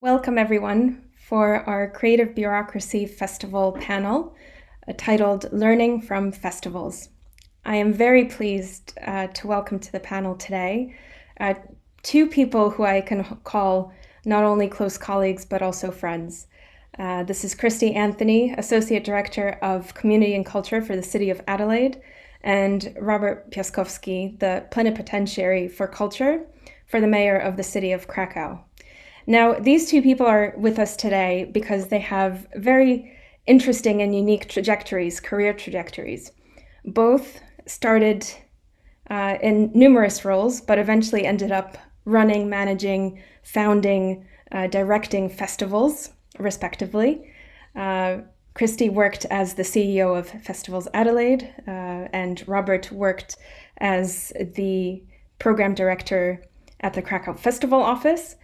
Welcome, everyone, for our Creative Bureaucracy Festival panel titled Learning from Festivals. I am very pleased to welcome to the panel today two people who I can call not only close colleagues but also friends. This is Christie Anthony, Associate Director of Community and Culture for the City of Adelaide, and Robert Piaskowski, the Plenipotentiary for Culture for the Mayor of the City of Krakow. Now, these two people are with us today because they have very interesting and unique trajectories, career trajectories. Both started in numerous roles, but eventually ended up running, managing, founding, directing festivals, respectively. Christie worked as the CEO of Festivals Adelaide, and Robert worked as the program director at the Krakow Festival Office.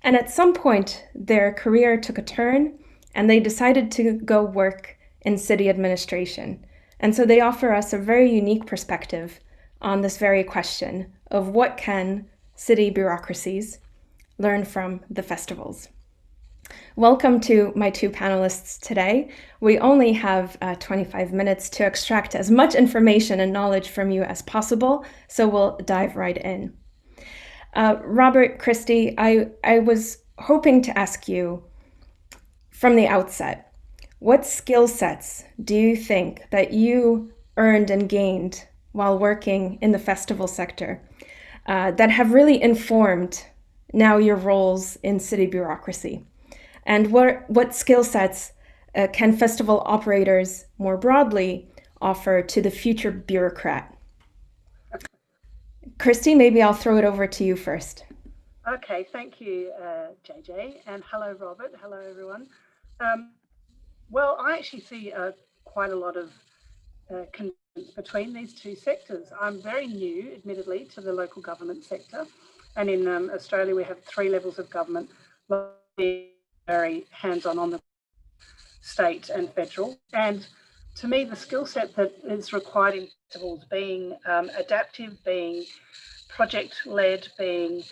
And at some point, their career took a turn and they decided to go work in city administration. And so they offer us a very unique perspective on this very question of what can city bureaucracies learn from the festivals. Welcome to my two panelists today. We only have 25 minutes to extract as much information and knowledge from you as possible, so we'll dive right in. Robert, Christie, I was hoping to ask you from the outset, what skill sets do you think that you earned and gained while working in the festival sector that have really informed now your roles in city bureaucracy? And what skill sets can festival operators more broadly offer to the future bureaucrat? Christie, maybe I'll throw it over to you first. Okay, thank you, JJ, and hello, Robert. Hello, everyone. Well, I actually see quite a lot of connection between these two sectors. I'm very new, admittedly, to the local government sector, and in Australia we have three levels of government, very hands-on on the state and federal. And to me, the skill set that is required in festivals, being adaptive, being project-led, being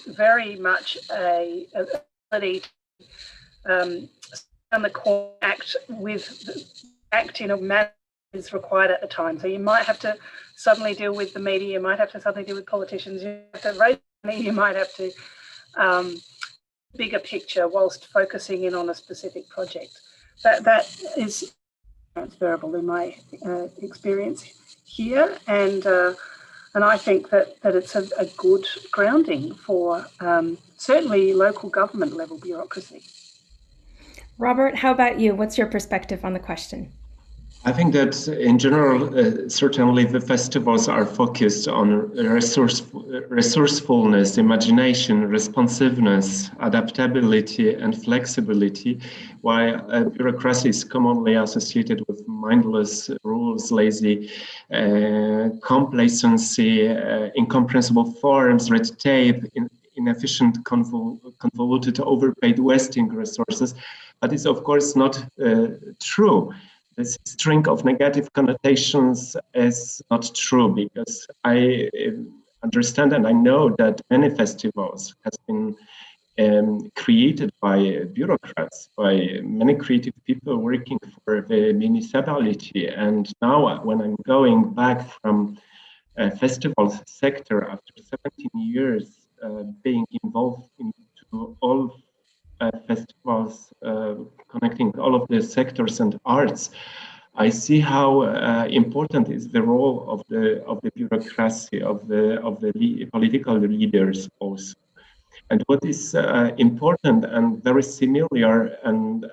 very much a ability to on the core act in a manner is required at the time. So you might have to suddenly deal with the media, you might have to suddenly deal with politicians, you have to raise money, you might have to bigger picture whilst focusing in on a specific project. That is transferable in my experience here, and I think that it's a good grounding for certainly local government level bureaucracy. Robert, how about you? What's your perspective on the question? I think that in general, certainly the festivals are focused on resourcefulness, imagination, responsiveness, adaptability, and flexibility, while bureaucracy is commonly associated with mindless rules, lazy complacency, incomprehensible forms, red tape, inefficient, convoluted, overpaid, wasting resources. But it's of course not true. This string of negative connotations is not true, because I understand and I know that many festivals has been created by bureaucrats, by many creative people working for the municipality. And now when I'm going back from festival sector after 17 years being involved into all festivals connecting all of the sectors and arts, I see how important is the role of the bureaucracy, of the political leaders also. And what is important and very similar and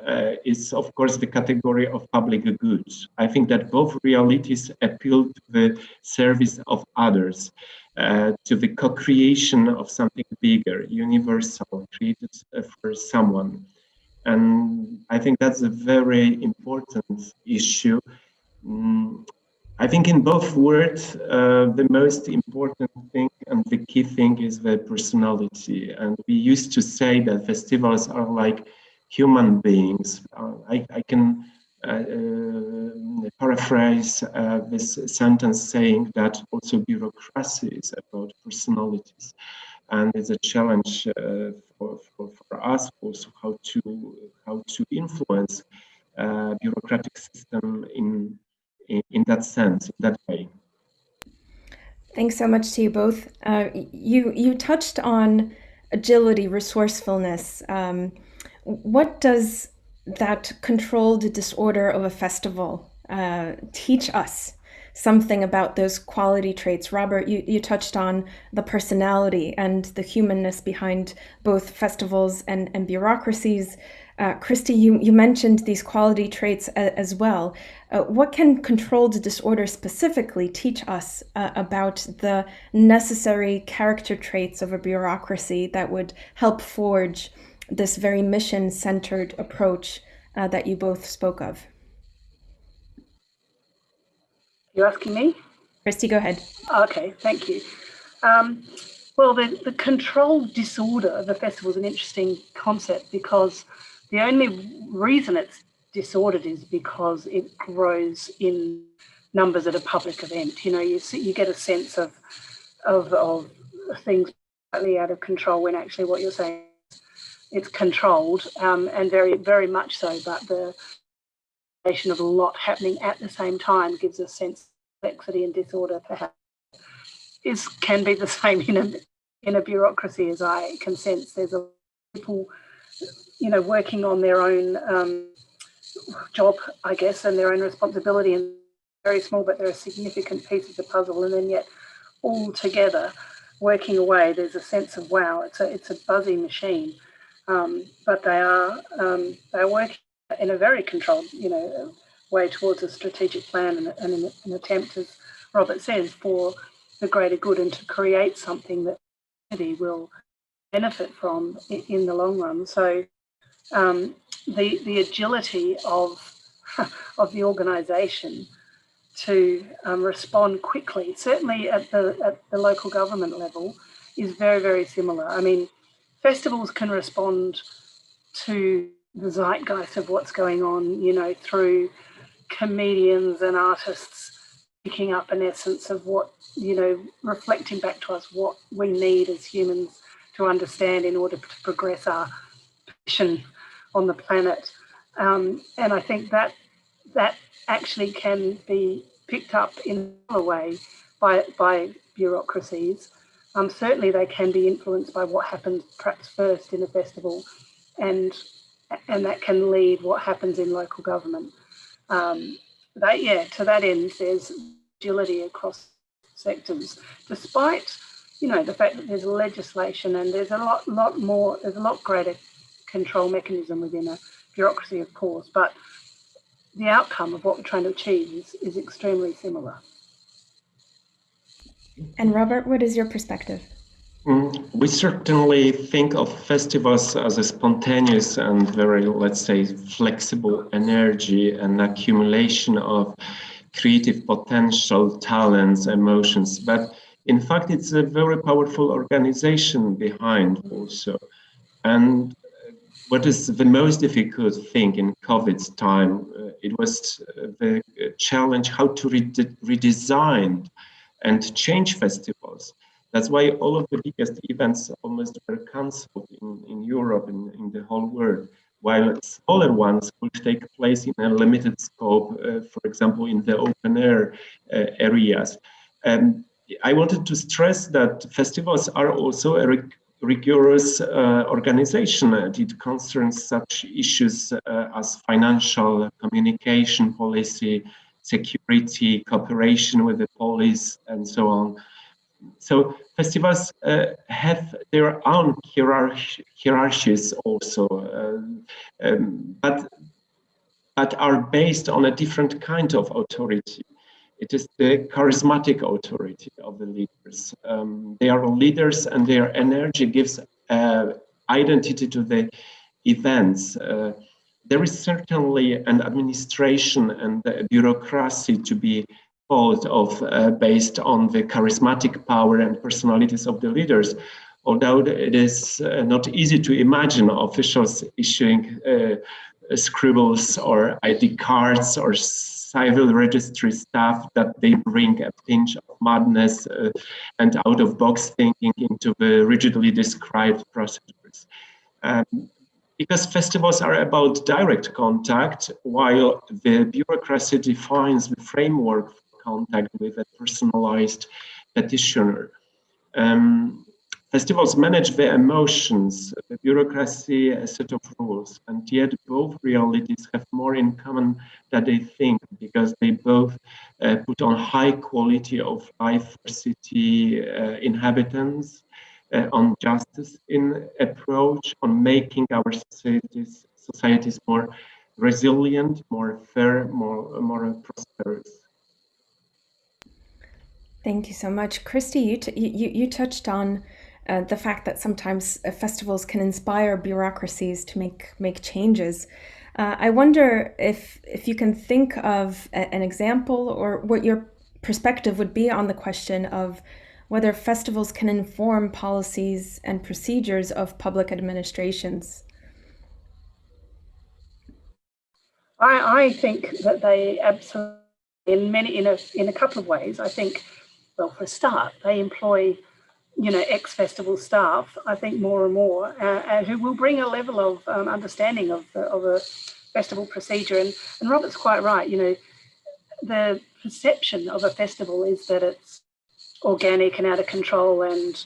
is, of course, the category of public goods. I think that both realities appeal to the service of others, to the co-creation of something bigger, universal, created for someone. And I think that's a very important issue. I think in both words, the most important thing and the key thing is the personality. And we used to say that festivals are like human beings. I can paraphrase this sentence saying that also bureaucracy is about personalities. and it's a challenge for us also how to influence bureaucratic system in that sense, in that way. Thanks so much to you both. You touched on agility, resourcefulness. What does that controlled disorder of a festival teach us? Something about those quality traits. Robert, you touched on the personality and the humanness behind both festivals and bureaucracies. Christie, you mentioned these quality traits as well. What can controlled disorder specifically teach us about the necessary character traits of a bureaucracy that would help forge this very mission-centered approach that you both spoke of? You're asking me? Christie, go ahead. Okay, thank you. Well, the controlled disorder of the festival is an interesting concept because the only reason it's disordered is because it grows in numbers at a public event. You know, you get a sense of things slightly out of control when actually what you're saying is it's controlled, and very, very much so, but the combination of a lot happening at the same time gives a sense of complexity and disorder perhaps can be the same in a bureaucracy, as I can sense. There's a lot of people, you know, working on their own job, I guess, and their own responsibility, and very small, but they're significant pieces of puzzle, and then yet all together working away, there's a sense of wow, it's a buzzy machine, but they are working in a very controlled, you know, way towards a strategic plan and an attempt, as Robert says, for the greater good and to create something that humanity will benefit from in the long run. So the agility of the organisation to respond quickly, certainly at the local government level, is very, very similar. I mean, festivals can respond to the zeitgeist of what's going on, you know, through comedians and artists picking up an essence of what, you know, reflecting back to us what we need as humans to understand in order to progress our position on the planet. And I think that actually can be picked up in a way by bureaucracies. Certainly they can be influenced by what happens perhaps first in a festival, and that can lead what happens in local government. To that end, there's agility across sectors, despite, you know, the fact that there's legislation and there's a lot greater control mechanism within a bureaucracy, of course, but the outcome of what we're trying to achieve is extremely similar. And Robert, what is your perspective? We certainly think of festivals as a spontaneous and very, let's say, flexible energy and accumulation of creative potential, talents, emotions. But in fact, it's a very powerful organization behind also. And what is the most difficult thing in COVID's time? It was the challenge how to redesign and change festivals. That's why all of the biggest events almost were cancelled in Europe and in the whole world, while smaller ones will take place in a limited scope, for example, in the open air areas. I wanted to stress that festivals are also a rigorous organization. It concerns such issues as financial, communication policy, security, cooperation with the police, and so on. So festivals have their own hierarchies also, but are based on a different kind of authority. It is the charismatic authority of the leaders. They are leaders, and their energy gives identity to the events. There is certainly an administration and a bureaucracy to be thought of based on the charismatic power and personalities of the leaders, although it is not easy to imagine officials issuing scribbles or ID cards or civil registry staff that they bring a pinch of madness and out-of-box thinking into the rigidly described procedures. Because festivals are about direct contact, while the bureaucracy defines the framework for contact with a personalized petitioner. Festivals manage the emotions, the bureaucracy, a set of rules, and yet both realities have more in common than they think, because they both put on high quality of life for city inhabitants, on justice in approach, on making our societies more resilient, more fair, more prosperous. Thank you so much. Christie, you touched on the fact that sometimes festivals can inspire bureaucracies to make changes. I wonder if you can think of an example or what your perspective would be on the question of whether festivals can inform policies and procedures of public administrations. I think that they absolutely, in a couple of ways. I think, well, for a start, they employ, ex-festival staff, I think more and more, who will bring a level of understanding of a festival procedure. And Robert's quite right. The perception of a festival is that it's organic and out of control and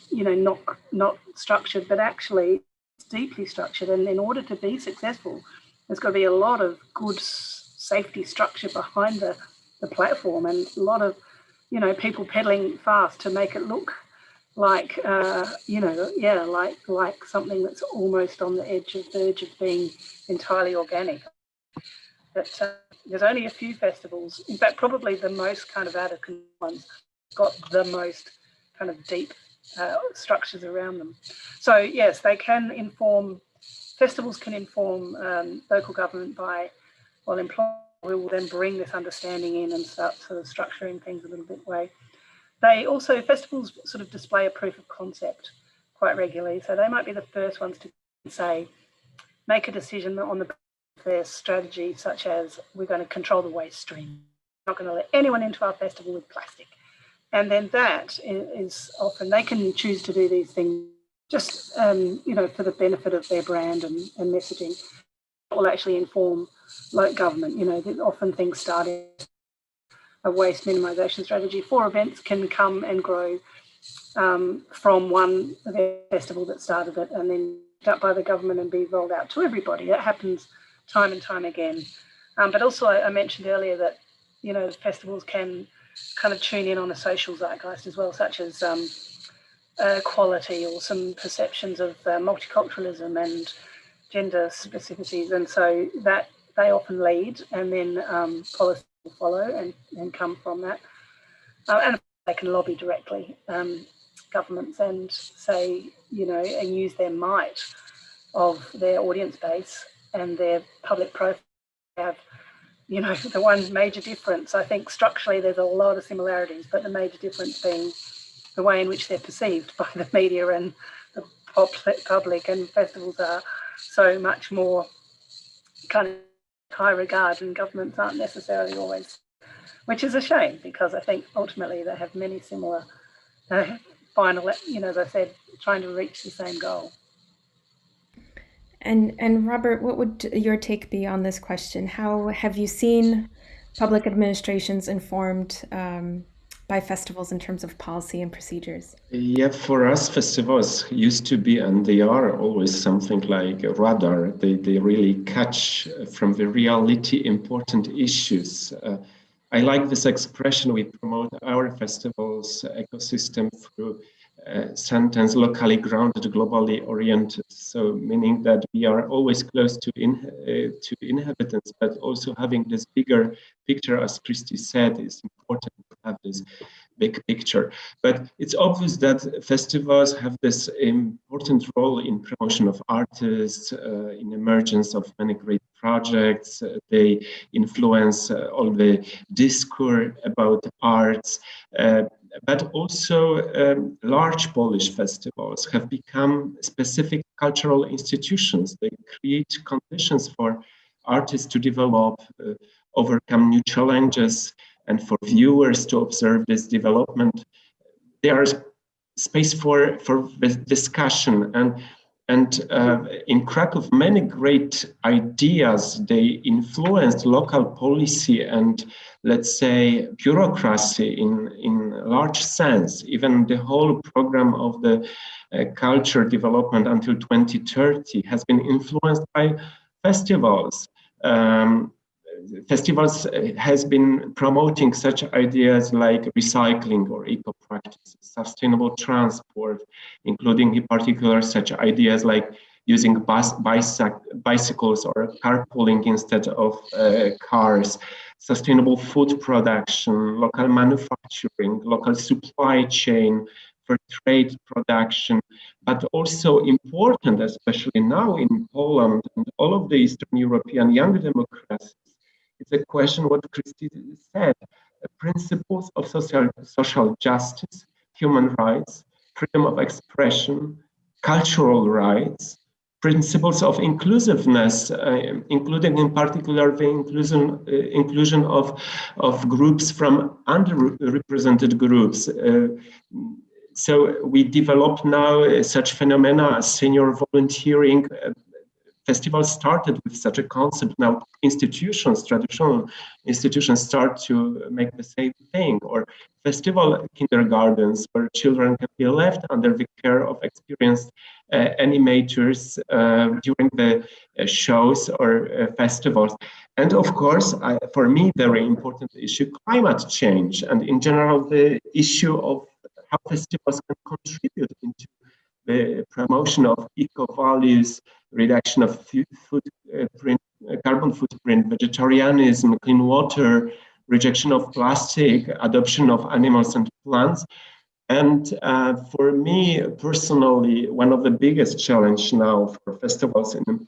not structured, but actually it's deeply structured. And in order to be successful, there's got to be a lot of good safety structure behind the platform, and a lot of people pedaling fast to make it look like like something that's almost on the verge of being entirely organic. But there's only a few festivals, in fact probably the most kind of out of control ones, got the most kind of deep structures around them. So yes, festivals can inform local government by, employers who will then bring this understanding in and start sort of structuring things a little bit way. Festivals sort of display a proof of concept quite regularly. So they might be the first ones to make a decision on their strategy, such as we're going to control the waste stream. We're not going to let anyone into our festival with plastic. And then that is often, they can choose to do these things just, for the benefit of their brand and messaging. It will actually inform like government, often things start in a waste minimisation strategy for events can come and grow from one festival that started it and then picked up by the government and be rolled out to everybody. That happens time and time again. But also I mentioned earlier that, festivals can kind of tune in on a social zeitgeist as well, such as quality or some perceptions of multiculturalism and gender specificities. And so that they often lead, and then policy will follow and come from that. And they can lobby directly governments and say, and use their might of their audience base and their public profile. Have, the one major difference, I think structurally there's a lot of similarities, but the major difference being the way in which they're perceived by the media and the public, and festivals are so much more kind of high regard, and governments aren't necessarily always, which is a shame, because I think ultimately they have many similar final, as I said, trying to reach the same goal. And Robert, what would your take be on this question? How have you seen public administrations informed by festivals in terms of policy and procedures? Yeah, for us, festivals used to be, and they are always, something like a radar. They really catch from the reality important issues. I like this expression. We promote our festivals ecosystem through sentence, locally grounded, globally oriented. So meaning that we are always close to inhabitants, but also having this bigger picture, as Christie said, is important to have this big picture. But it's obvious that festivals have this important role in promotion of artists, in emergence of many great projects. They influence all the discourse about arts. But also large Polish festivals have become specific cultural institutions. They create conditions for artists to develop, overcome new challenges and for viewers to observe this development. There is space for discussion, and in Krakow, many great ideas, they influenced local policy and, let's say, bureaucracy in a large sense. Even the whole program of the culture development until 2030 has been influenced by festivals. Festivals has been promoting such ideas like recycling or eco-practices, sustainable transport, including in particular such ideas like using bicycles or carpooling instead of cars, sustainable food production, local manufacturing, local supply chain, for trade production, but also important, especially now in Poland and all of the Eastern European young democracies, it's a question what Christie said, principles of social justice, human rights, freedom of expression, cultural rights, principles of inclusiveness, including in particular the inclusion of groups from underrepresented groups. So we develop now such phenomena as senior volunteering. Festivals started with such a concept. Now institutions, traditional institutions, start to make the same thing, or festival kindergartens where children can be left under the care of experienced animators during the shows or festivals. And of course, for me, very important issue, climate change, and in general, the issue of how festivals can contribute into the promotion of eco-values, reduction of carbon footprint, vegetarianism, clean water, rejection of plastic, adoption of animals and plants. And for me personally, one of the biggest challenges now for festivals in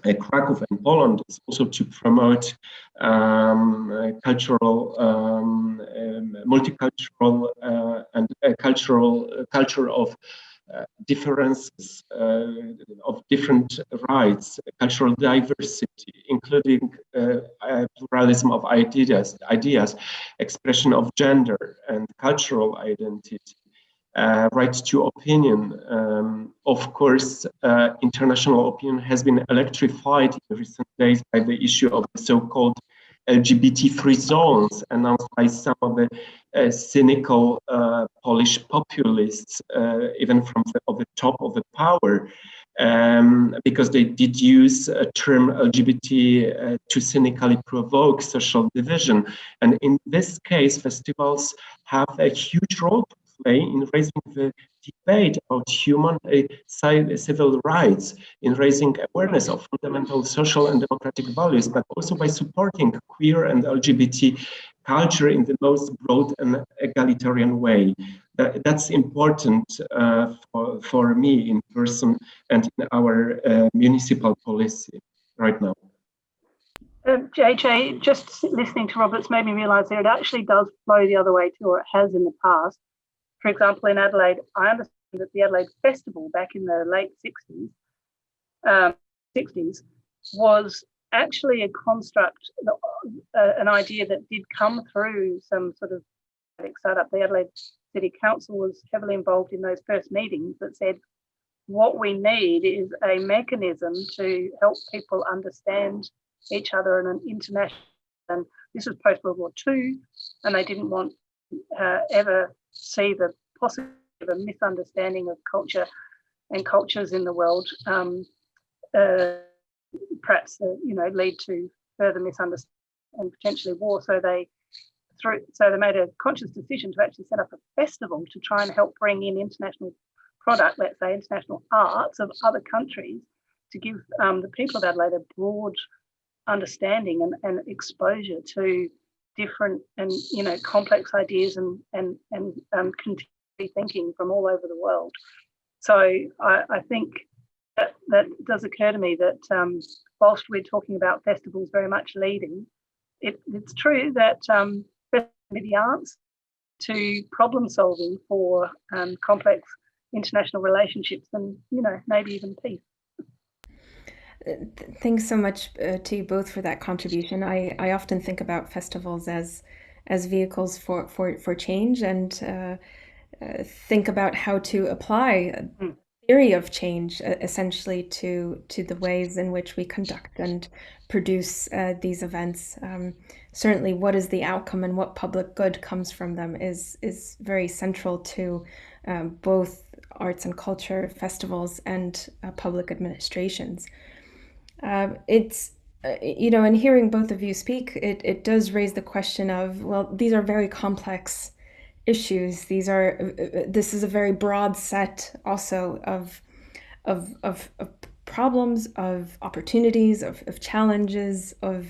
Krakow and Poland is also to promote cultural, multicultural and culture of differences, of different rights, cultural diversity, including pluralism of ideas, expression of gender and cultural identity, right to opinion. Of course, international opinion has been electrified in recent days by the issue of the so-called LGBT-free zones announced by some of the cynical Polish populists, even from the top of the power, because they did use a term LGBT to cynically provoke social division. And in this case, festivals have a huge role to play in raising the debate about human civil rights, in raising awareness of fundamental social and democratic values, but also by supporting queer and LGBT culture in the most broad and egalitarian way. That's important for me in person and in our municipal policy right now. JJ, just listening to Robert's made me realise that it actually does flow the other way too, or it has in the past. For example, in Adelaide, I understand that the Adelaide Festival back in the late 60s was actually a construct, an idea that did come through some sort of startup. The Adelaide City Council was heavily involved in those first meetings that said, what we need is a mechanism to help people understand each other in an international, and this was post-World War II, and they didn't want ever see the possibility of a misunderstanding of culture and cultures in the world, perhaps lead to further misunderstanding and potentially war. So they made a conscious decision to actually set up a festival to try and help bring in international product, let's say international arts of other countries, to give the people of Adelaide a broad understanding and exposure to different and complex ideas and contemporary thinking from all over the world. So I think that does occur to me that whilst we're talking about festivals very much leading, it's true that the answer to problem solving for complex international relationships and maybe even peace. Thanks so much to you both for that contribution. I often think about festivals as vehicles for change, and think about how to apply Mm. theory of change essentially to the ways in which we conduct and produce these events. Certainly, what is the outcome and what public good comes from them is very central to both arts and culture festivals and public administrations. It's in hearing both of you speak, it does raise the question of, well, these are very complex issues. This is a very broad set also of problems, of opportunities, of challenges, of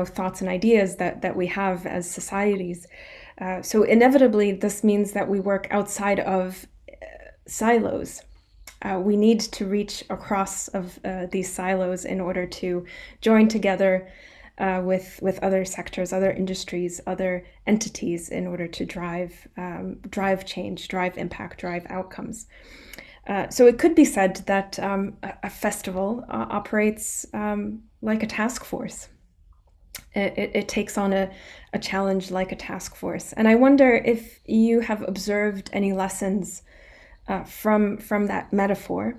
thoughts and ideas that we have as societies. So inevitably, this means that we work outside of silos. We need to reach across of these silos in order to join together with other sectors, other industries, other entities in order to drive change, drive impact, drive outcomes. So it could be said that a festival operates like a task force. It takes on a challenge like a task force. And I wonder if you have observed any lessons from that metaphor,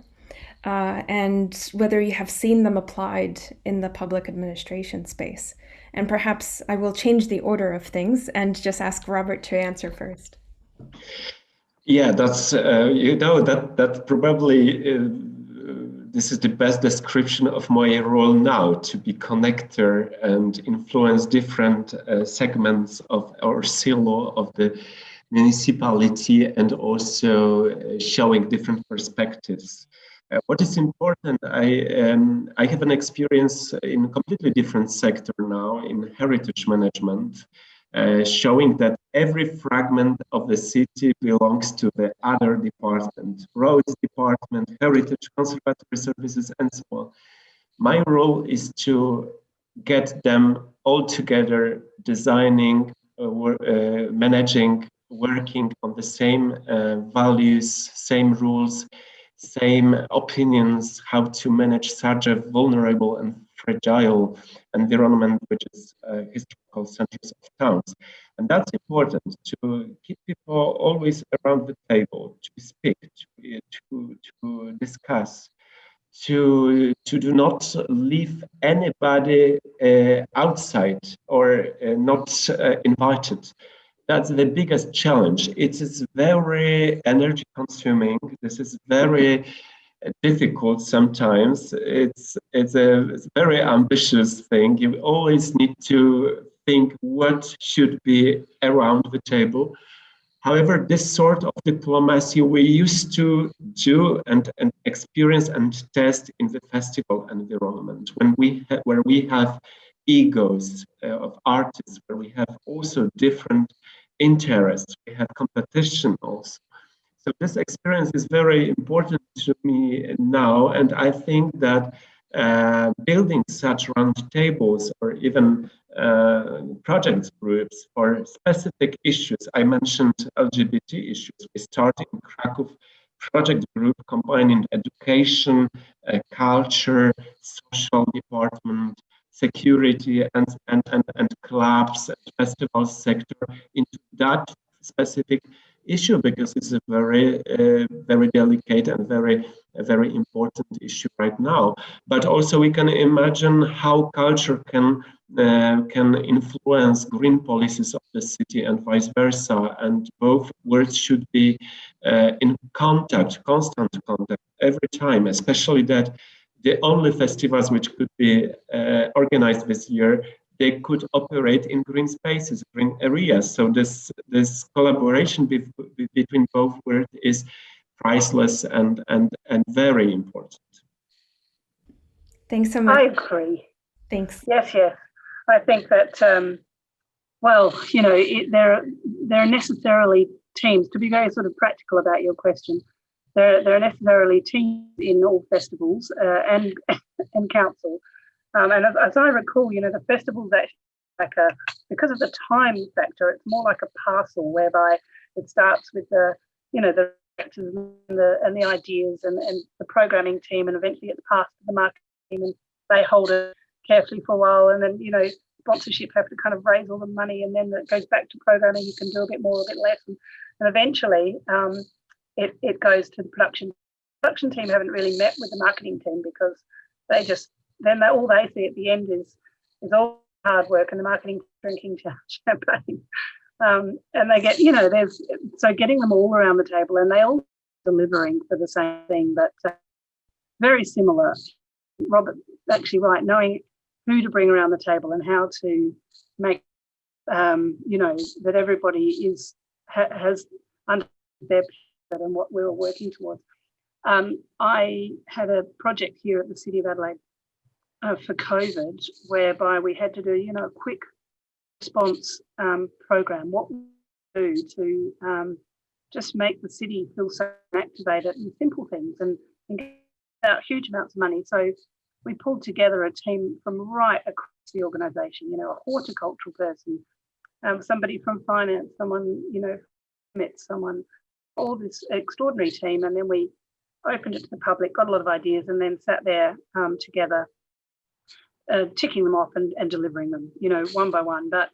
and whether you have seen them applied in the public administration space. And perhaps I will change the order of things and just ask Robert to answer first. Yeah, that's that probably this is the best description of my role now, to be connector and influence different segments of our silo of the municipality, and also showing different perspectives. What is important, I have an experience in a completely different sector now, in heritage management, showing that every fragment of the city belongs to the other department, roads department, heritage, conservatory services, and so on. My role is to get them all together, designing, managing, working on the same values, same rules, same opinions, how to manage such a vulnerable and fragile environment, which is historical centers of towns. And that's important, to keep people always around the table, to speak, to discuss, to do not leave anybody outside or not invited. That's the biggest challenge. It is very energy consuming. This is very difficult sometimes. It's a very ambitious thing. You always need to think what should be around the table. However, this sort of diplomacy we used to do and experience and test in the festival environment, where we have egos of artists, where we have also different interests, we have competition also. So this experience is very important to me now, and I think that building such round tables or even project groups for specific issues. I mentioned LGBT issues. We started in Krakow project group combining education, culture, social department, security, and clubs and festival sector into that specific issue, because it's a very delicate and very important issue right now. But also we can imagine how culture can influence green policies of the city and vice versa, and both worlds should be in contact, constant contact every time, especially that the only festivals which could be organized this year, they could operate in green spaces, green areas. So this collaboration between both worlds is priceless and very important. Thanks so much. I agree. Thanks. Yes. I think that there are necessarily teams. To be very sort of practical about your question, there are necessarily teams in all festivals and council. And as I recall, the festival's actually like because of the time factor, it's more like a parcel whereby it starts with the and the ideas and the programming team, and eventually it's passed to the marketing team, and they hold it carefully for a while, and then sponsorship have to kind of raise all the money, and then it goes back to programming. You can do a bit more, a bit less, and eventually it goes to the production. The production team haven't really met with the marketing team, because they just all they see at the end is all hard work, and the marketing drinking champagne. And they get, so getting them all around the table, and they all delivering for the same thing, but very similar. Robert, actually right, knowing who to bring around the table and how to make, that everybody has under their and what we were working towards. I had a project here at the City of Adelaide for COVID, whereby we had to do, a quick response program. What we do to just make the city feel so activated, and simple things, and get out huge amounts of money. So we pulled together a team from right across the organisation. A horticultural person, somebody from finance, someone someone, all this extraordinary team, and then we opened it to the public, got a lot of ideas, and then sat there together, ticking them off and delivering them, one by one. But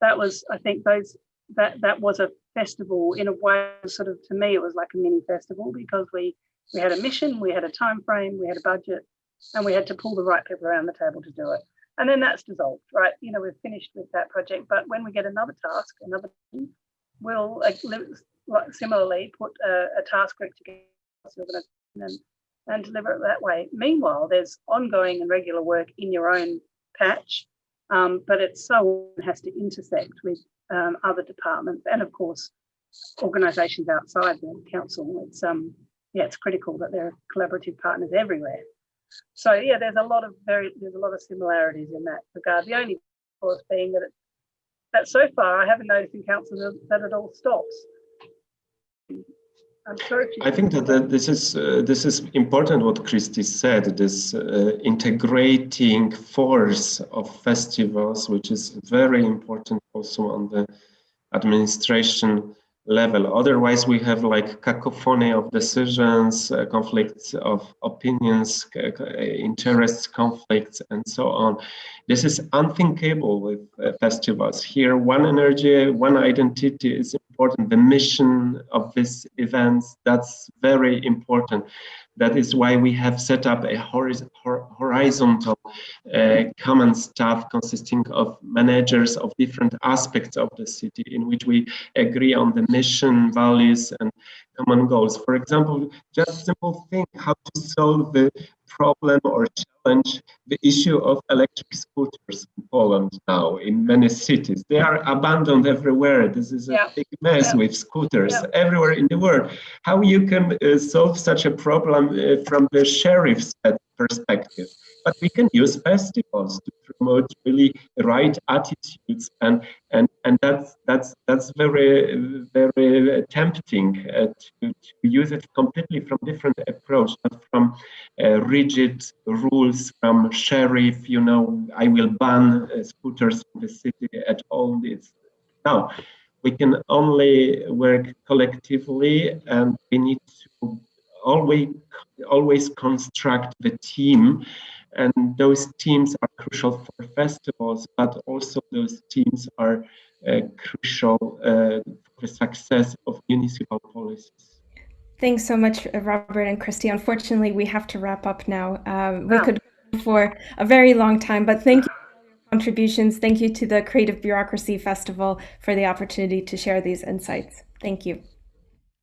that was, I think, that was a festival in a way. Sort of, to me, it was like a mini festival, because we had a mission, we had a time frame, we had a budget, and we had to pull the right people around the table to do it. And then that's dissolved, right? We're finished with that project. But when we get another task, another thing, we'll similarly put a task group together and deliver it that way. Meanwhile, there's ongoing and regular work in your own patch, but it has to intersect with other departments, and of course organisations outside the council. It's critical that there are collaborative partners everywhere. So there's a lot of similarities in that regard. The only, of course, being that so far I haven't noticed in council that it all stops. I'm sorry. I think that this is important what Christie said. This integrating force of festivals, which is very important also on the administration level. Otherwise, we have like cacophony of decisions, conflicts of opinions, interests, conflicts, and so on. This is unthinkable with festivals. Here, one energy, one identity is important. The mission of these events, that's very important. That is why we have set up a horizontal common staff consisting of managers of different aspects of the city, in which we agree on the mission, values, and common goals. For example, just a simple thing, how to solve the problem or challenge the issue of electric scooters in Poland now in many cities. They are abandoned everywhere. This is a big mess with scooters everywhere in the world. How you can solve such a problem from the sheriff's perspective? But we can use festivals to promote really right attitudes, and that's very, very tempting to use it completely from different approach, not from rigid rules from sheriff. I will ban scooters in the city at all. This now we can only work collectively, and we need to always construct the team. And those teams are crucial for festivals, but also those teams are crucial for the success of municipal policies. Thanks so much, Robert and Christie. Unfortunately, we have to wrap up now. We could go for a very long time, but thank you for all your contributions. Thank you to the Creative Bureaucracy Festival for the opportunity to share these insights. Thank you.